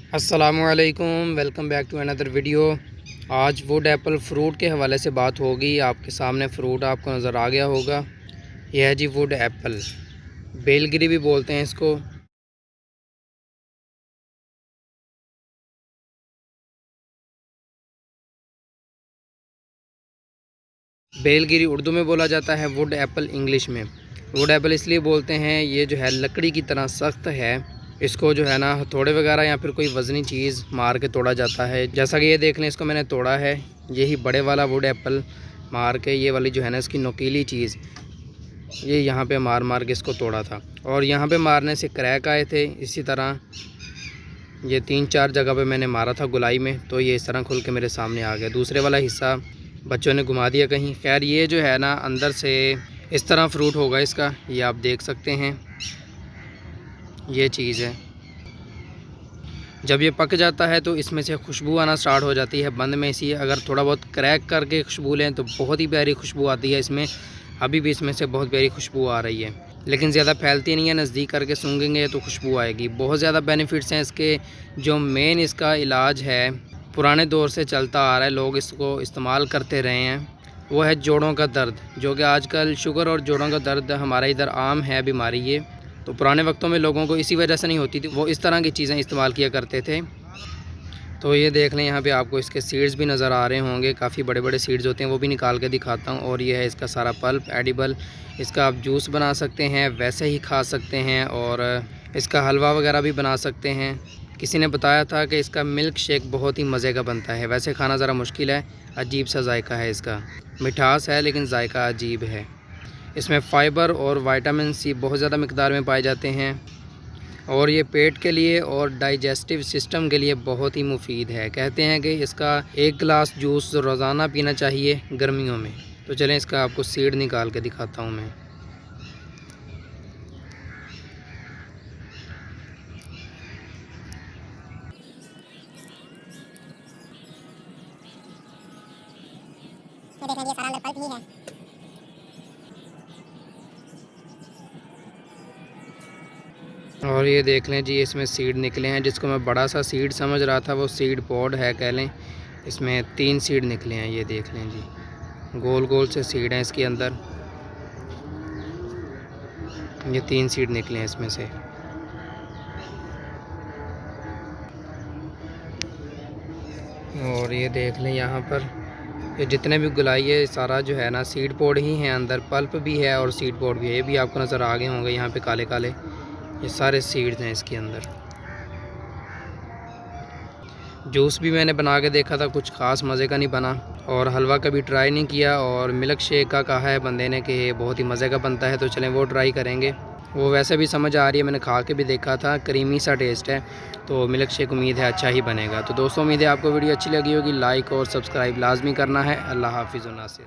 अस्सलामुअलैकुम, welcome back to another video. आज wood apple fruit के हवाले से बात होगी। आपके सामने फ़्रूट आपको नज़र आ गया होगा। यह है जी वुड एप्पल, बेलगिरी भी बोलते हैं इसको। बेलगिरी उर्दू में बोला जाता है, वुड एप्पल इंग्लिश में। वुड एप्पल इसलिए बोलते हैं, ये जो है लकड़ी की तरह सख्त है। इसको जो है ना हथौड़े वगैरह या फिर कोई वज़नी चीज़ मार के तोड़ा जाता है। जैसा कि ये देख लें, इसको मैंने तोड़ा है। यही बड़े वाला वुड एप्पल मार के, ये वाली जो है ना इसकी नुकीली चीज़, ये यहाँ पे मार मार के इसको तोड़ा था। और यहाँ पे मारने से क्रैक आए थे। इसी तरह ये 3-4 जगह पे मैंने मारा था गुलाई में, तो ये इस तरह खुल के मेरे सामने आ गया। दूसरे वाला हिस्सा बच्चों ने घुमा दिया कहीं। खैर, ये जो है ना अंदर से इस तरह फ्रूट होगा इसका, ये आप देख सकते हैं। ये चीज़ है, जब ये पक जाता है तो इसमें से खुशबू आना स्टार्ट हो जाती है। बंद में इसी अगर थोड़ा बहुत क्रैक करके खुशबू लें तो बहुत ही प्यारी खुशबू आती है इसमें। अभी भी इसमें से बहुत प्यारी खुशबू आ रही है, लेकिन ज़्यादा फैलती नहीं है। नज़दीक करके सूंघेंगे तो खुशबू आएगी। बहुत ज़्यादा बेनिफिट्स हैं इसके। जो मेन इसका इलाज है, पुराने दौर से चलता आ रहा है, लोग इसको इस्तेमाल करते रहे हैं, वो है जोड़ों का दर्द। जो कि आजकल शुगर और जोड़ों का दर्द हमारा इधर आम है बीमारी ये। तो पुराने वक्तों में लोगों को इसी वजह से नहीं होती थी, वो इस तरह की चीज़ें इस्तेमाल किया करते थे। तो ये देख लें, यहाँ पे आपको इसके सीड्स भी नज़र आ रहे होंगे। काफ़ी बड़े बड़े सीड्स होते हैं, वो भी निकाल के दिखाता हूँ। और ये है इसका सारा पल्प एडिबल। इसका आप जूस बना सकते हैं, वैसे ही खा सकते हैं, और इसका हलवा वगैरह भी बना सकते हैं। किसी ने बताया था कि इसका मिल्क शेक बहुत ही मज़े का बनता है। वैसे खाना ज़रा मुश्किल है, अजीब सा जायका है इसका। मिठास है लेकिन जायका अजीब है। इसमें फ़ाइबर और विटामिन सी बहुत ज़्यादा मिकदार में पाए जाते हैं, और ये पेट के लिए और डाइजेस्टिव सिस्टम के लिए बहुत ही मुफीद है। कहते हैं कि इसका 1 गिलास जूस रोज़ाना पीना चाहिए गर्मियों में। तो चलें, इसका आपको सीड निकाल के दिखाता हूँ मैं। तो देखना, ये सारा अंदर पल्प ही है। और ये देख लें जी, इसमें सीड निकले हैं। जिसको मैं बड़ा सा सीड समझ रहा था, वो सीड पॉड है कह लें। इसमें 3 सीड निकले हैं, ये देख लें जी। गोल गोल से सीड हैं इसके अंदर। ये 3 सीड निकले हैं इसमें से। और ये देख लें यहाँ पर, ये जितने भी गुलाई है सारा जो है ना सीड पॉड ही हैं। अंदर पल्प भी है और सीड पॉड भी है। ये भी आपको नज़र आ गए होंगे यहाँ पे काले काले, ये सारे सीड्स हैं इसके अंदर। जूस भी मैंने बना के देखा था, कुछ ख़ास मज़े का नहीं बना। और हलवा कभी ट्राई नहीं किया। और मिल्क शेक का कहा है बंदे ने कि ये बहुत ही मज़े का बनता है, तो चलें वो ट्राई करेंगे। वो वैसे भी समझ आ रही है, मैंने खा के भी देखा था, क्रीमी सा टेस्ट है। तो मिल्क शेक उम्मीद है अच्छा ही बनेगा। तो दोस्तों, उम्मीद है आपको वीडियो अच्छी लगी होगी। लाइक और सब्सक्राइब लाजमी करना है। अल्लाह हाफिज़ नासिर।